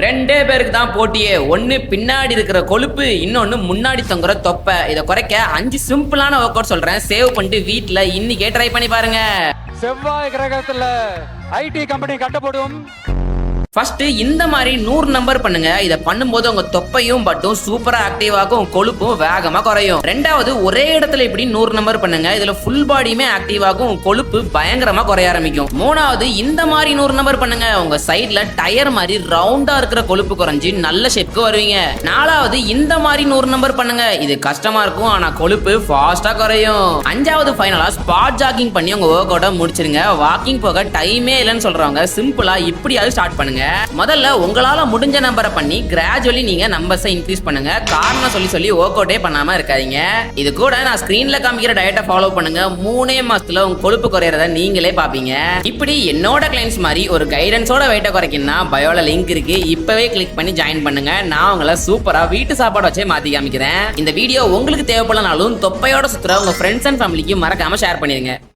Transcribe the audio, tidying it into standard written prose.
ரெண்டே பேருக்கு தான் போட்டியே. ஒன்னு பின்னாடி இருக்கிற கொழுப்பு, இன்னொன்னு முன்னாடி தொங்குற தொப்பை. இதை குறைக்க 5 சிம்பிளான ஒர்க் அவுட் சொல்றேன். சேவ் பண்ணிட்டு வீட்டுல இன்னைக்கே ட்ரை பண்ணி பாருங்க. செவ்வாய் கிரகத்துல ஐடி கம்பெனி கட்டப்படும். ஃபர்ஸ்ட் இந்த மாதிரி 100 நம்பர் பண்ணுங்க. இதை பண்ணும்போது உங்க தொப்பையும் பட்டும் சூப்பரா ஆக்டிவ் ஆகும், கொழுப்பும் வேகமா குறையும். ரெண்டாவது ஒரே இடத்துல இப்படி 100 நம்பர் பண்ணுங்க. இதுல ஃபுல் பாடியுமே ஆக்டிவ் ஆகும், கொழுப்பு பயங்கரமா குறைய ஆரம்பிக்கும். மூணாவது இந்த மாதிரி 100 நம்பர் பண்ணுங்க. உங்க சைட்ல டயர் மாதிரி ரவுண்டா இருக்கிற கொழுப்பு குறைஞ்சி நல்ல ஷேப்க்கு வருவீங்க. நாலாவது இந்த மாதிரி 100 நம்பர் பண்ணுங்க. இது கஷ்டமா இருக்கும், ஆனா கொழுப்பு ஃபாஸ்டா குறையும். அஞ்சாவது ஃபைனலா ஸ்பாட் ஜாகிங் பண்ணி உங்க ஒர்க் அவுட்டை முடிச்சிருங்க. வாக்கிங் போக டைமே இல்லைன்னு சொல்றவங்க சிம்பிளா இப்படியாவது ஸ்டார்ட் பண்ணுங்க. முதல்ல உங்களால முடிஞ்ச நம்பரை பண்ணி கிராஜுவலி நீங்க நம்பர்ஸை இன்க்ரீஸ் பண்ணுங்க. காரணம் சொல்லி ஒர்க் அவுட்டே பண்ணாம இருக்காதீங்க. இது கூட நான் ஸ்கிரீன்ல காமிக்கிற டயட்டை ஃபாலோ பண்ணுங்க. 3 மாசத்துல உங்க கொழுப்பு குறையறத நீங்களே பாப்பீங்க. இப்படி என்னோட கிளைண்ட்ஸ் மாதிரி ஒரு கைடன்ஸோட வெயிட்டை குறைக்கணும்னா பயோல லிங்க் இருக்கு, இப்பவே கிளிக் பண்ணி ஜாயின் பண்ணுங்க. நான் உங்களை சூப்பரா வீட்டு சாப்பாடு வச்சே மாத்தி காமிக்கிறேன். இந்த வீடியோ உங்களுக்கு தேவைப்படனாலும் தொப்பையோட சுத்துற உங்க ஃப்ரெண்ட்ஸ் அண்ட் ஃபேமிலிக்கு மறக்காம ஷேர் பண்ணிருங்க.